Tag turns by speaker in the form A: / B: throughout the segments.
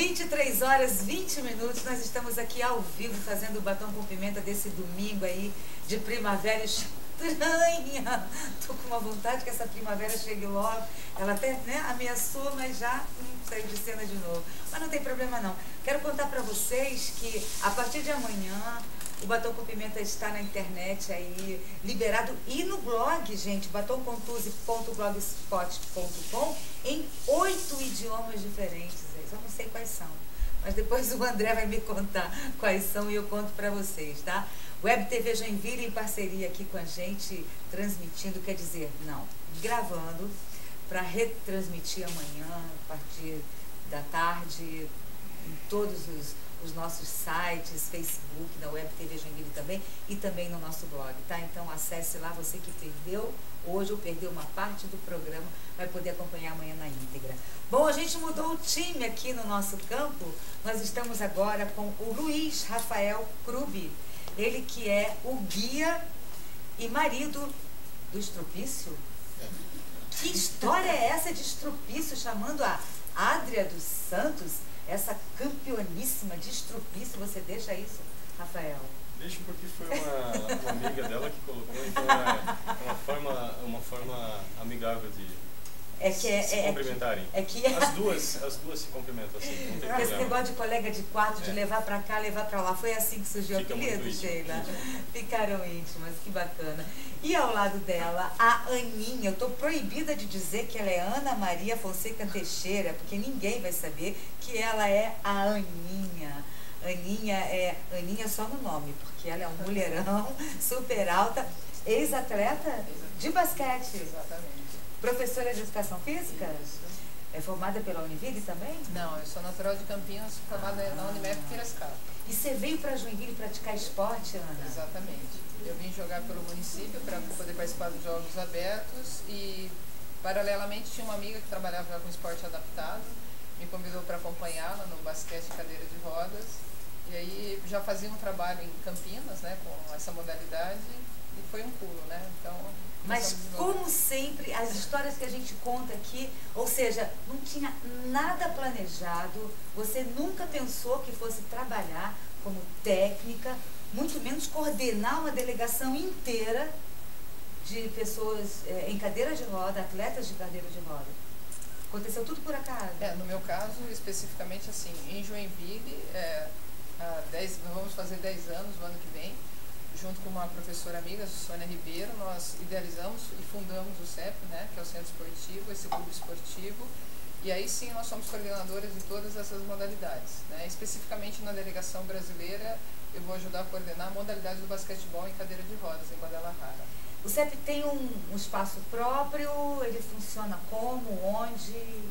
A: 23 horas 20 minutos, nós estamos aqui ao vivo fazendo o Batom com Pimenta desse domingo aí de primavera estranha. Tô com uma vontade que essa primavera chegue logo. Ela até ameaçou, mas já saiu de cena de novo. Mas não tem problema não. Quero contar para vocês que a partir de amanhã o Batom com Pimenta está na internet aí, liberado, e no blog, gente, batomcontuse.blogspot.com, em 8 idiomas diferentes. Eu não sei quais são, mas depois o André vai me contar quais são e eu conto para vocês, tá? Web TV Joinville em parceria aqui com a gente, transmitindo, quer dizer, não, gravando, para retransmitir amanhã, a partir da tarde, em todos os nossos sites, Facebook, na Web TV Joinville também, e também no nosso blog, tá? Então acesse lá, você que perdeu hoje ou perdeu uma parte do programa, vai poder acompanhar amanhã na íntegra. Bom, a gente mudou o time aqui no nosso campo, nós estamos agora com o Luiz Rafael Krubi, ele que é o guia e marido do Estropício. Que história é essa de Estropício, chamando a Adria dos Santos, essa campeoníssima de Estropício? Você deixa isso, Rafael?
B: Deixa, porque foi uma amiga dela que colocou, então é uma forma amigável de se cumprimentarem. As duas se cumprimentam assim, não tem problema.
A: Esse negócio de colega de quarto, de levar pra cá, levar pra lá, foi assim que surgiu o apelido, Sheila? Ficaram íntimas, que bacana. E ao lado dela, a Aninha, eu tô proibida de dizer que ela é Ana Maria Fonseca Teixeira, porque ninguém vai saber que ela é a Aninha. Aninha é Aninha só no nome, porque ela é um mulherão, super alta, ex-atleta de basquete.
C: Exatamente.
A: Professora de Educação Física?
C: Isso.
A: É formada pela Univille também?
C: Não, eu sou natural de Campinas, formada na Unimep Piracicaba.
A: E você veio para Joinville praticar esporte, Ana?
C: Exatamente. Eu vim jogar pelo município para poder participar dos Jogos Abertos e, paralelamente, tinha uma amiga que trabalhava já com esporte adaptado, me convidou para acompanhá-la no basquete em cadeira de rodas. E aí já fazia um trabalho em Campinas, né, com essa modalidade, e foi um pulo, né? Então,
A: mas como sempre, as histórias que a gente conta aqui, ou seja, não tinha nada planejado, você nunca pensou que fosse trabalhar como técnica, muito menos coordenar uma delegação inteira de pessoas em cadeira de roda, atletas de cadeira de roda. Aconteceu tudo por acaso?
C: No meu caso, especificamente assim, em Joinville, vamos fazer 10 anos no ano que vem, junto com uma professora amiga, Sônia Ribeiro, nós idealizamos e fundamos o CEP, né, que é o Centro Esportivo, esse clube esportivo, e aí sim nós somos coordenadores de todas essas modalidades, né? Especificamente na delegação brasileira, eu vou ajudar a coordenar a modalidade do basquetebol em cadeira de rodas, em Guadalajara.
A: O CEP tem um espaço próprio, ele funciona como, onde?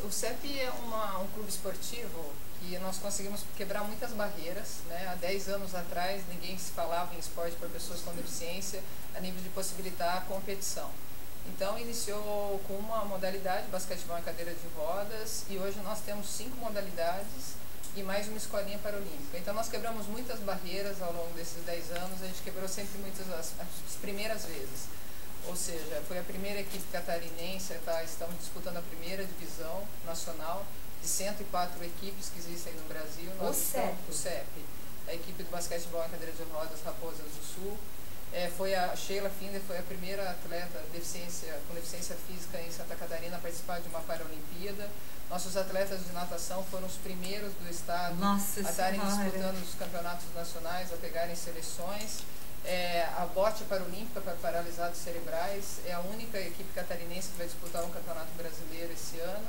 C: O CEP é um clube esportivo que nós conseguimos quebrar muitas barreiras, né? Há 10 anos atrás ninguém se falava em esporte para pessoas com deficiência a nível de possibilitar a competição. Então iniciou com uma modalidade, basquetebol em cadeira de rodas, e hoje nós temos 5 modalidades e mais uma escolinha paralímpica. Então nós quebramos muitas barreiras ao longo desses 10 anos, a gente quebrou sempre muitas as primeiras vezes. Ou seja, foi a primeira equipe catarinense, estamos disputando a primeira divisão nacional de 104 equipes que existem no Brasil.
A: O CEP.
C: A equipe do basquetebol em cadeira de rodas Raposas do Sul. A Sheila Finder foi a primeira atleta com deficiência física em Santa Catarina a participar de uma Paralimpíada. Nossos atletas de natação foram os primeiros do estado a estarem disputando os campeonatos nacionais, a pegarem seleções. A bote paralímpica para paralisados cerebrais é a única equipe catarinense que vai disputar um campeonato brasileiro esse ano.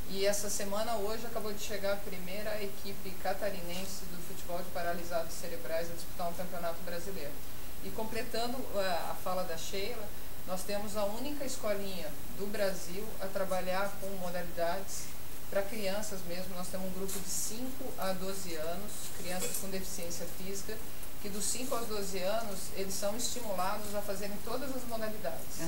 C: E essa semana, hoje, acabou de chegar a primeira equipe catarinense do futebol de paralisados cerebrais a disputar um campeonato brasileiro. E completando a fala da Sheila, nós temos a única escolinha do Brasil a trabalhar com modalidades para crianças mesmo. Nós temos um grupo de 5 a 12 anos, crianças com deficiência física, que dos 5 aos 12 anos, eles são estimulados a fazerem todas as modalidades.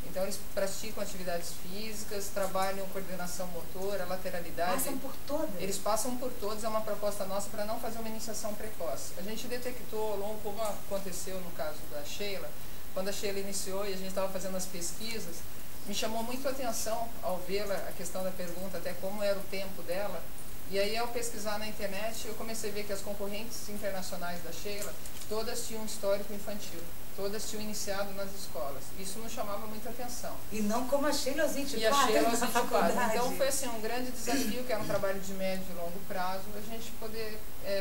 C: Então eles praticam atividades físicas, trabalham coordenação motora, lateralidade.
A: Passam por todas?
C: Eles passam por todas, é uma proposta nossa para não fazer uma iniciação precoce. A gente detectou ao longo, como aconteceu no caso da Sheila, quando a Sheila iniciou e a gente estava fazendo as pesquisas, me chamou muito a atenção ao vê-la, a questão da pergunta, até como era o tempo dela, E aí, ao pesquisar na internet, eu comecei a ver que as concorrentes internacionais da Sheila, todas tinham um histórico infantil. Todas tinham iniciado nas escolas. Isso não chamava muita atenção.
A: E não como a Sheila aos 24.
C: E a Sheila aos 24. Então foi assim, um grande desafio, que era um trabalho de médio e longo prazo, a gente poder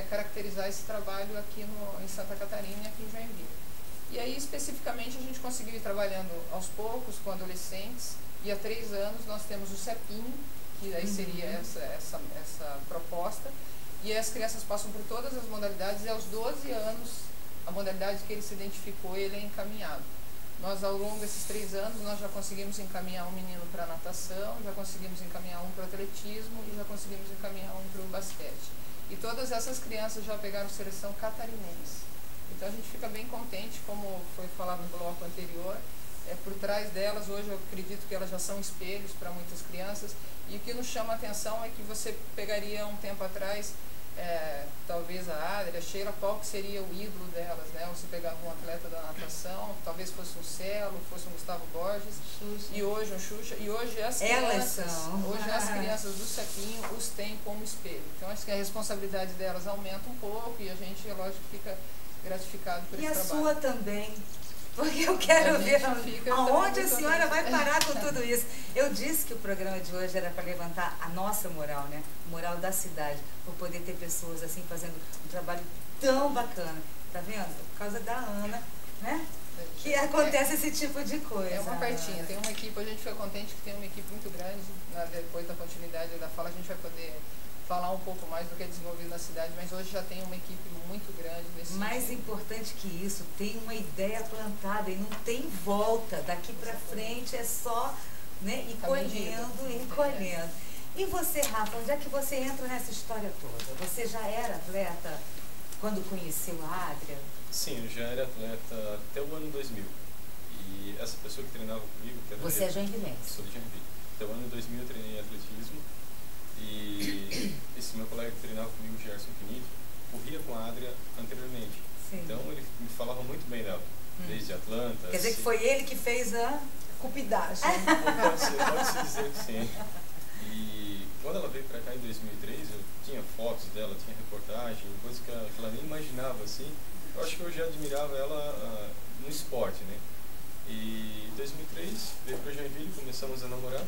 C: caracterizar esse trabalho aqui em Santa Catarina e aqui em Joinville. E aí, especificamente, a gente conseguiu ir trabalhando aos poucos com adolescentes, e há 3 anos nós temos o CEPinho, que aí seria essa proposta, e aí as crianças passam por todas as modalidades, e aos 12 anos, a modalidade que ele se identificou, ele é encaminhado. Nós, ao longo desses 3 anos, nós já conseguimos encaminhar um menino para natação, já conseguimos encaminhar um para o atletismo e já conseguimos encaminhar um para o basquete. E todas essas crianças já pegaram seleção catarinense. Então a gente fica bem contente, como foi falado no bloco anterior, por trás delas, hoje eu acredito que elas já são espelhos para muitas crianças, e o que nos chama a atenção é que você pegaria um tempo atrás, talvez a Adria, a Sheila, qual que seria o ídolo delas, né? Você pegava um atleta da natação, talvez fosse um Celo, fosse um Gustavo Borges, Xuxa. E hoje um Xuxa, e hoje as crianças do CEPinho os têm como espelho. Então acho que a responsabilidade delas aumenta um pouco, e a gente, é lógico, fica gratificado por esse trabalho.
A: E a sua também, porque eu quero ver aonde a senhora vai parar com tudo isso. Eu disse que o programa de hoje era para levantar a nossa moral, né? Moral da cidade, por poder ter pessoas assim fazendo um trabalho tão bacana. Tá vendo? Por causa da Ana, né? Que acontece esse tipo de coisa.
C: É uma partinha, tem uma equipe, a gente fica contente que tem uma equipe muito grande. Depois da continuidade da fala, a gente vai poder falar um pouco mais do que é desenvolvido na cidade, mas hoje já tem uma equipe muito grande nesse
A: Mais
C: sentido.
A: Importante que isso, tem uma ideia plantada e não tem volta. Daqui para frente é só, né, ir colhendo e colhendo. E você, Rafa, onde é que você entra nessa história toda? Você já era atleta quando conheceu a Adria?
B: Sim, eu já era atleta até o ano 2000. E essa pessoa que treinava comigo... Que era
A: você é joinvilense?
B: Sou de Joinville. Até o ano 2000 eu treinei atletismo. E esse meu colega que treinava comigo, Gerson Finito, corria com a Adria anteriormente. Sim. Então ele me falava muito bem dela, desde Atlanta.
A: Quer dizer que foi ele que fez a cupidagem.
B: Pode-se dizer que sim. E quando ela veio para cá em 2003, eu tinha fotos dela, tinha reportagem, coisas que ela nem imaginava assim. Eu acho que eu já admirava ela no esporte, né? E em 2003 veio para Joinville, começamos a namorar.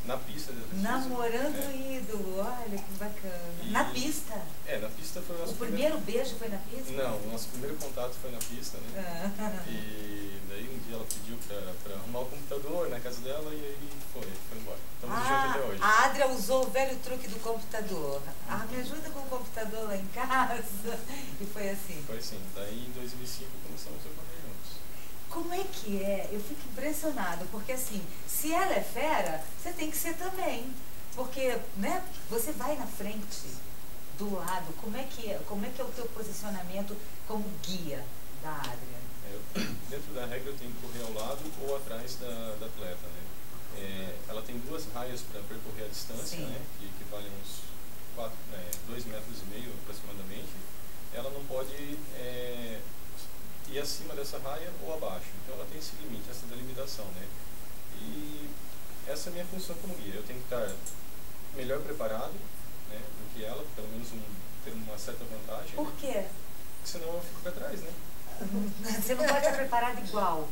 B: Na pista de atletismo.
A: Namorando o ídolo, olha que bacana.
B: E
A: na pista?
B: Na pista foi o nosso
A: primeiro beijo foi na pista?
B: Não, o nosso primeiro contato foi na pista, né? E daí um dia ela pediu pra arrumar o computador na casa dela e aí foi embora. Estamos juntos até hoje.
A: A Adria usou o velho truque do computador. Me ajuda com o computador lá em casa. E foi assim.
B: Foi assim. Daí em 2005 começamos a correr juntos.
A: Como é que é? Eu fico impressionada, porque assim, se ela é fera, você tem que ser também. Porque, né, você vai na frente, do lado. Como é que é o teu posicionamento como guia da Adria?
B: Dentro da regra eu tenho que correr ao lado ou atrás da atleta, né? Ela tem 2 raias para percorrer a distância, né, que equivalem uns 2,5 metros aproximadamente. Ela não pode ir acima dessa raia ou abaixo. Então ela tem esse limite, essa delimitação, né? E essa é a minha função como guia. Eu tenho que estar melhor preparado, né, do que ela, pelo menos ter uma certa vantagem.
A: Por quê?
B: Porque senão eu fico para trás, né?
A: Você não pode estar preparado igual.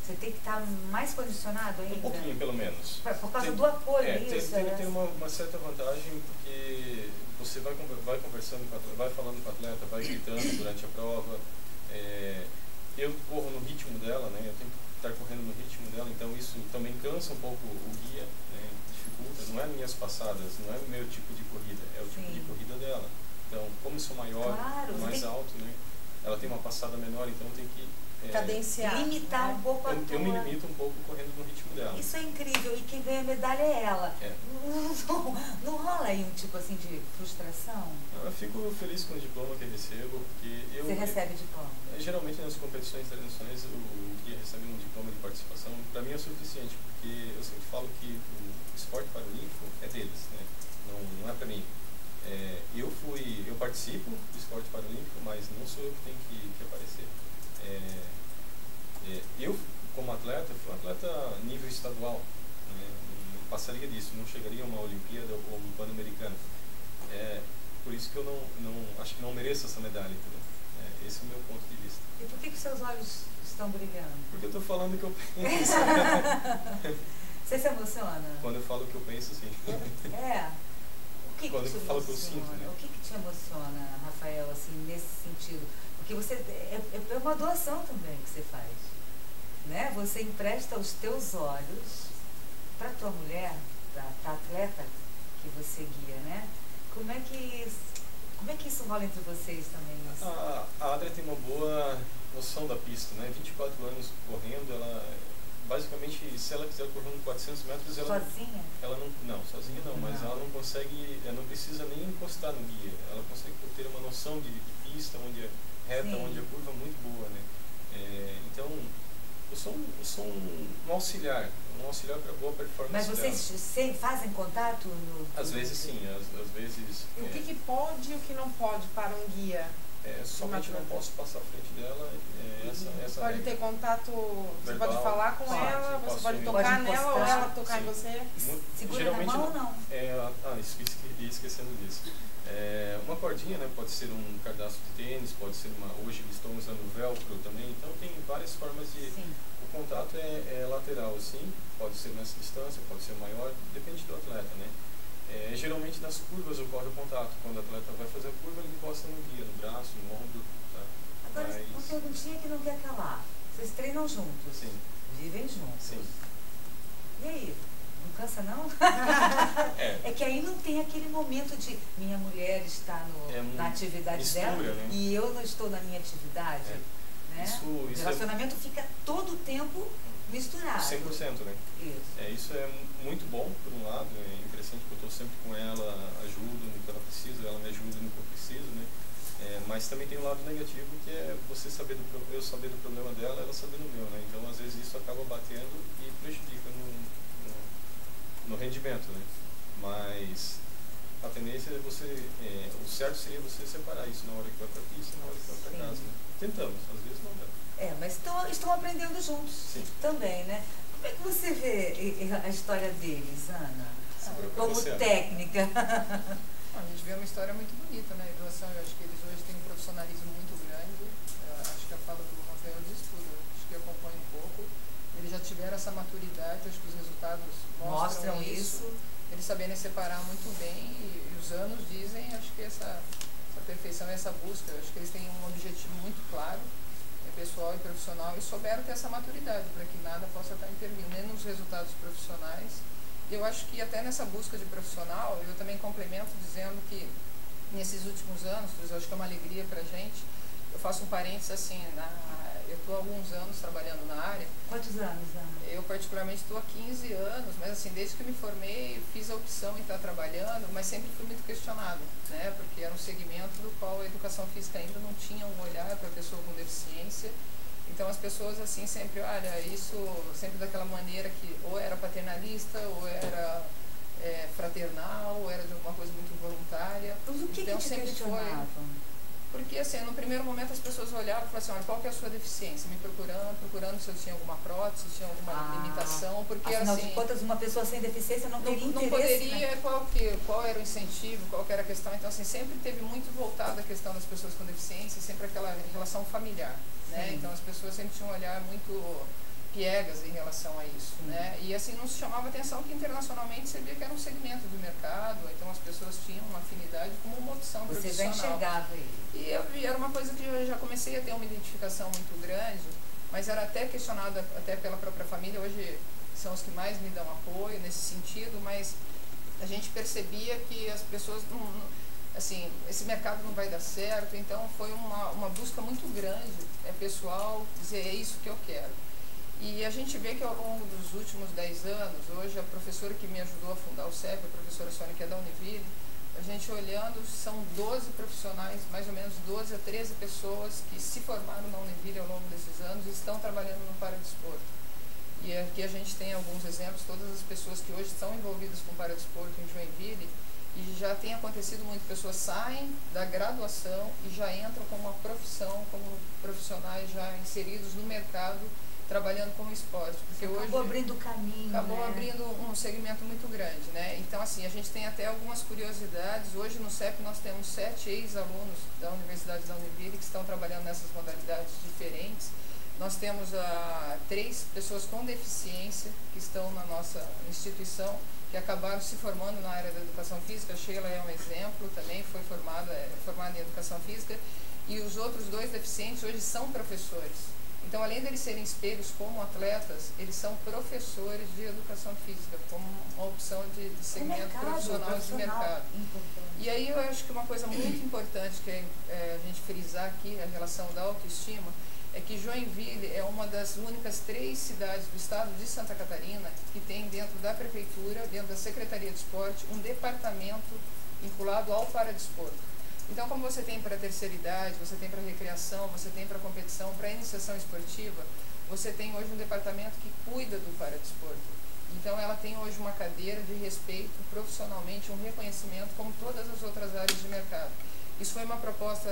A: Você tem que estar mais condicionado ainda?
B: Um pouquinho, pelo menos.
A: Por causa do apoio, isso?
B: Tem que ter uma certa vantagem, porque você vai conversando com o atleta, vai falando com o atleta, vai gritando durante a prova. Eu corro no ritmo dela, né? Eu tenho que estar correndo no ritmo dela, então isso também cansa um pouco o guia, né? Dificulta. Não é minhas passadas, não é o meu tipo de corrida, é o tipo de corrida dela. Então, como eu sou maior, mais alto, né? Ela tem uma passada menor, então tem que
A: cadenciar, limitar um pouco a tua...
B: Eu me limito um pouco correndo no ritmo dela.
A: Isso é incrível, e quem ganha a medalha é ela. Não rola aí um tipo assim de frustração?
B: Eu fico feliz com o diploma que eu recebo, porque
A: Você recebe diploma?
B: Geralmente nas competições internacionais o guia recebe um diploma de participação. Para mim é suficiente, porque eu sempre falo que o esporte paralímpico é deles, né? Não é para mim. Eu participo do esporte paralímpico, mas não sou eu que tenho que aparecer. Eu, como atleta, fui um atleta nível estadual, né? Não passaria disso, não chegaria a uma Olimpíada ou um Pan-Americano. não mereço essa medalha, entendeu? Esse é o meu ponto de vista.
A: E por que seus olhos estão brilhando?
B: Porque eu estou falando o que eu penso.
A: Você se emociona?
B: Quando eu falo o que eu penso, sim.
A: O que
B: Quando
A: te
B: eu falo o que eu sinto, né?
A: O que te emociona, Rafael, assim, nesse sentido? Porque você é uma doação também que você faz, né? Você empresta os teus olhos para tua mulher, para a atleta que você guia, né? Como é que isso rola entre vocês também?
B: A Adria tem uma boa noção da pista, né? 24 anos correndo, ela basicamente, se ela quiser correr uns 400 metros,
A: sozinha?
B: Não, sozinha não, mas ela não consegue, ela não precisa nem encostar no guia. Ela consegue ter uma noção de pista, onde é reta,
A: Sim.
B: onde a curva é muito boa, né? Então, eu sou um auxiliar para boa performance.
A: Mas vocês fazem contato?
B: Às vezes sim, às vezes...
D: E o que pode e o que não pode para um guia?
B: Somente não posso passar à frente dela. Essa
D: pode ter contato, você pode falar com ela, você pode tocar nela ou ela tocar em você?
A: Segura na mão ou não?
B: Esquecendo disso. Uma cordinha, né? Pode ser um cadastro de tênis, pode ser hoje eles estão usando velcro também, então tem várias formas de...
A: Sim.
B: O contato é lateral, sim, pode ser nessa distância, pode ser maior, depende do atleta, né? Geralmente nas curvas ocorre o contato. Quando o atleta vai fazer a curva, ele encosta no guia, no braço, no ombro. Tá?
A: Agora, uma perguntinha que não quer calar. Vocês treinam juntos?
B: Sim.
A: Vivem juntos?
B: Sim.
A: E aí? Não cansa, não? É que aí não tem aquele momento de minha mulher está na atividade
B: mistura,
A: dela,
B: né?
A: E eu não estou na minha atividade. Né? O relacionamento fica todo o tempo misturado.
B: 100%, né? Isso é muito bom, por um lado, é interessante porque eu estou sempre com ela, ajudo no que ela precisa, ela me ajuda no que eu preciso, né? Mas também tem um lado negativo, que é você eu saber do problema dela, ela saber do meu, né? Então, às vezes, isso acaba batendo e prejudica no rendimento, né? Mas a tendência é o certo seria você separar isso na hora que vai para a pista e na hora que vai para casa, né? Tentamos, às vezes não dá.
A: Mas estão aprendendo juntos. Sim. Também, né? Como é que você vê a história deles, Ana? Como técnica?
C: A gente vê uma história muito bonita, né? A educação, eu acho que eles hoje têm um profissionalismo muito grande. Acho que a fala do Rafael diz tudo. Acho que eu acompanho um pouco. Eles já tiveram essa maturidade, acho que os resultados mostram isso. Eles saberem separar muito bem e os anos dizem, acho que essa perfeição, essa busca, acho que eles têm um objetivo muito claro, pessoal e profissional, e souberam ter essa maturidade para que nada possa estar intervindo, nem nos resultados profissionais. Eu acho que até nessa busca de profissional, eu também complemento dizendo que nesses últimos anos, eu acho que é uma alegria para a gente, eu faço um parênteses assim, eu estou há alguns anos trabalhando na área.
A: Quantos anos, Ana?
C: Eu particularmente estou há 15 anos, mas assim, desde que eu me formei, fiz a opção em estar trabalhando, mas sempre fui muito questionado, né? Porque era um segmento do qual a educação física ainda não tinha um olhar para a pessoa com deficiência. Então as pessoas assim sempre, olha, isso sempre daquela maneira que ou era paternalista, ou era fraternal, ou era de alguma coisa muito voluntária.
A: Mas o que
C: então,
A: que te questionavam?
C: Porque, assim, no primeiro momento as pessoas olhavam e falavam assim, olha, qual que é a sua deficiência? Me procurando se eu tinha alguma prótese, se tinha alguma limitação, porque
A: afinal
C: assim...
A: de contas, uma pessoa sem deficiência não teria interesse,
C: não poderia,
A: né?
C: Qual era o incentivo, qual que era a questão. Então, assim, sempre teve muito voltada a questão das pessoas com deficiência, sempre aquela relação familiar, né? Então, as pessoas sempre tinham um olhar muito piegas em relação a isso, né? E assim, não se chamava atenção que internacionalmente você via que era um segmento do mercado, então as pessoas tinham uma afinidade como uma opção profissional.
A: Você já enxergava isso?
C: E era uma coisa que eu já comecei a ter uma identificação muito grande, mas era até questionada até pela própria família. Hoje são os que mais me dão apoio nesse sentido, mas a gente percebia que as pessoas assim, esse mercado não vai dar certo, então foi uma busca muito grande, pessoal, dizer, é isso que eu quero. E a gente vê que ao longo dos últimos 10 anos, hoje a professora que me ajudou a fundar o CEP, a professora Sônia, que é da Univille, a gente olhando, são 12 profissionais, mais ou menos 12 a 13 pessoas que se formaram na Univille ao longo desses anos e estão trabalhando no paradesporto. E aqui a gente tem alguns exemplos, todas as pessoas que hoje estão envolvidas com o paradesporto em Joinville, e já tem acontecido muito, pessoas saem da graduação e já entram como uma profissão, como profissionais já inseridos no mercado, trabalhando com o esporte. Porque
A: acabou abrindo caminho.
C: Acabou abrindo um segmento muito grande, né? Então, assim, a gente tem até algumas curiosidades. Hoje no CEP nós temos 7 ex-alunos da Universidade da Univille que estão trabalhando nessas modalidades diferentes. Nós temos 3 pessoas com deficiência que estão na nossa instituição, que acabaram se formando na área da educação física. A Sheila é um exemplo, também foi formada em educação física. E os outros 2 deficientes hoje são professores. Então, além de eles serem espelhos como atletas, eles são professores de educação física, como uma opção de segmento profissional de mercado. E aí eu acho que uma coisa muito importante que a gente frisar aqui, a relação da autoestima, é que Joinville é uma das únicas 3 cidades do estado de Santa Catarina que tem dentro da prefeitura, dentro da Secretaria de Esporte, um departamento vinculado ao paradesporto. Então, como você tem para a terceira idade, você tem para a recreação, você tem para a competição, para a iniciação esportiva, você tem hoje um departamento que cuida do paradesporto. Então, ela tem hoje uma cadeira de respeito profissionalmente, um reconhecimento como todas as outras áreas de mercado. Isso foi uma proposta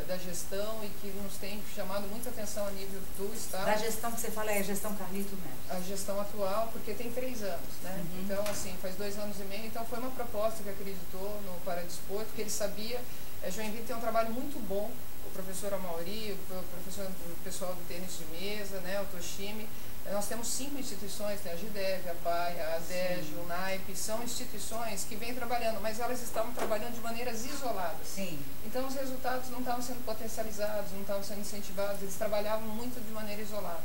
C: da gestão e que nos tem chamado muita atenção a nível do estado.
A: Da gestão que você fala é a gestão Carlito Neto?
C: A gestão atual, porque tem 3 anos, né? Então, assim, faz 2 anos e meio, então foi uma proposta que acreditou no paradesporto, que ele sabia. Joinville tem um trabalho muito bom, o professor Amauri, o pessoal do tênis de mesa, né, o Toshimi. Nós temos 5 instituições, tem a GIDEV, a PAI, a ADEG, o NAIP, são instituições que vêm trabalhando, mas elas estavam trabalhando de maneiras isoladas.
A: Sim.
C: Então os resultados não estavam sendo potencializados, não estavam sendo incentivados, eles trabalhavam muito de maneira isolada.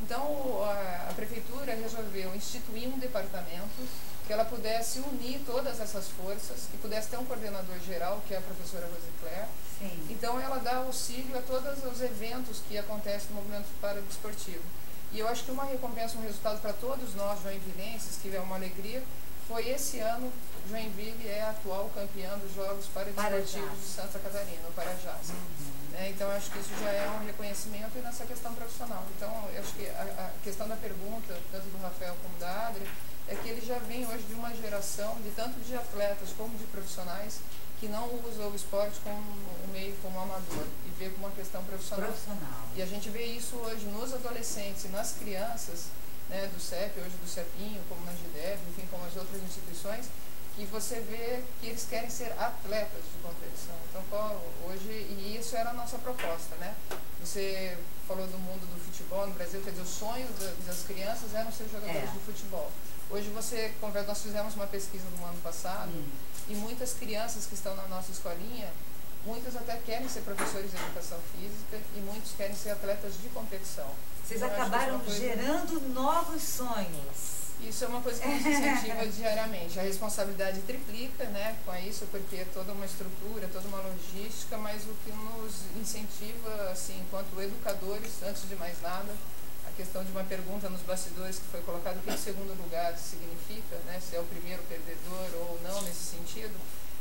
C: Então a prefeitura resolveu instituir um departamento que ela pudesse unir todas essas forças, que pudesse ter um coordenador geral, que é a professora Rosicléia.
A: Sim.
C: Então ela dá auxílio a todos os eventos que acontecem no movimento paradesportivo. E eu acho que uma recompensa, um resultado para todos nós joinvilenses, que é uma alegria, foi esse ano, Joinville é a atual campeã dos Jogos Paradesportivos de Santa Catarina, o Parajás. Então, eu acho que isso já é um reconhecimento nessa questão profissional. Então, eu acho que a questão da pergunta, tanto do Rafael como da Adria, é que ele já vem hoje de uma geração, de tanto de atletas como de profissionais, que não usa o esporte como um meio, como amador, e vê como uma questão profissional. E a gente vê isso hoje nos adolescentes e nas crianças, né, do CEP, hoje do CEPinho, como na GIDEV, enfim, como as outras instituições, que você vê que eles querem ser atletas de competição. Então, hoje, e isso era a nossa proposta, né? Você falou do mundo do futebol no Brasil, quer dizer, o sonho das crianças eram ser jogadores de futebol. Hoje nós fizemos uma pesquisa no ano passado, e muitas crianças que estão na nossa escolinha, muitas até querem ser professores de educação física e muitos querem ser atletas de competição.
A: Vocês acabaram gerando novos sonhos.
C: Isso é uma coisa que nos incentiva diariamente. A responsabilidade triplica, né, com isso, porque é toda uma estrutura, toda uma logística, mas o que nos incentiva, assim, enquanto educadores, antes de mais nada, a questão de uma pergunta nos bastidores que foi colocada, o que o segundo lugar significa, né, se é o primeiro perdedor ou não nesse sentido.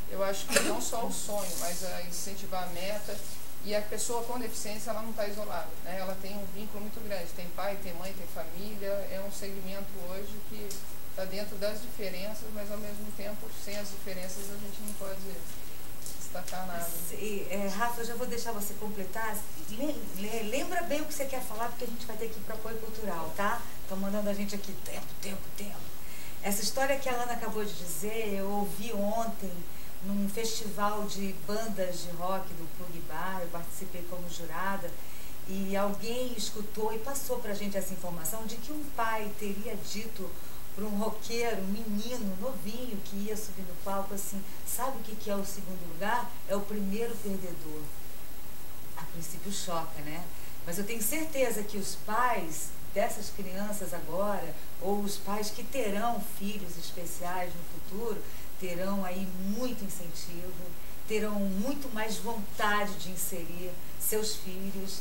C: Eu acho que não só o sonho, mas a incentivar a meta. E a pessoa com deficiência, ela não está isolada, né? Ela tem um vínculo muito grande, tem pai, tem mãe, tem família, é um segmento hoje que está dentro das diferenças, mas ao mesmo tempo, sem as diferenças, a gente não pode destacar nada.
A: Rafa, eu já vou deixar você completar. Lembra bem o que você quer falar, porque a gente vai ter que ir para apoio cultural, tá? Estão mandando a gente aqui, tempo. Essa história que a Ana acabou de dizer, eu ouvi ontem, num festival de bandas de rock do Plug Bar, eu participei como jurada, e alguém escutou e passou pra gente essa informação de que um pai teria dito para um roqueiro, um menino novinho que ia subir no palco assim, sabe o que é o segundo lugar? É o primeiro perdedor. A princípio choca, né? Mas eu tenho certeza que os pais dessas crianças agora, ou os pais que terão filhos especiais no futuro, terão aí muito incentivo, terão muito mais vontade de inserir seus filhos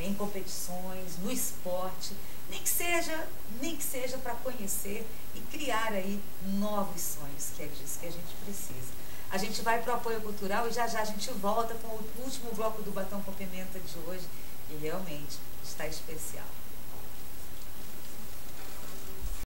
A: em competições, no esporte, nem que seja para conhecer e criar aí novos sonhos, que é disso que a gente precisa. A gente vai para o apoio cultural e já a gente volta com o último bloco do Batom com Pimenta de hoje, e realmente está especial.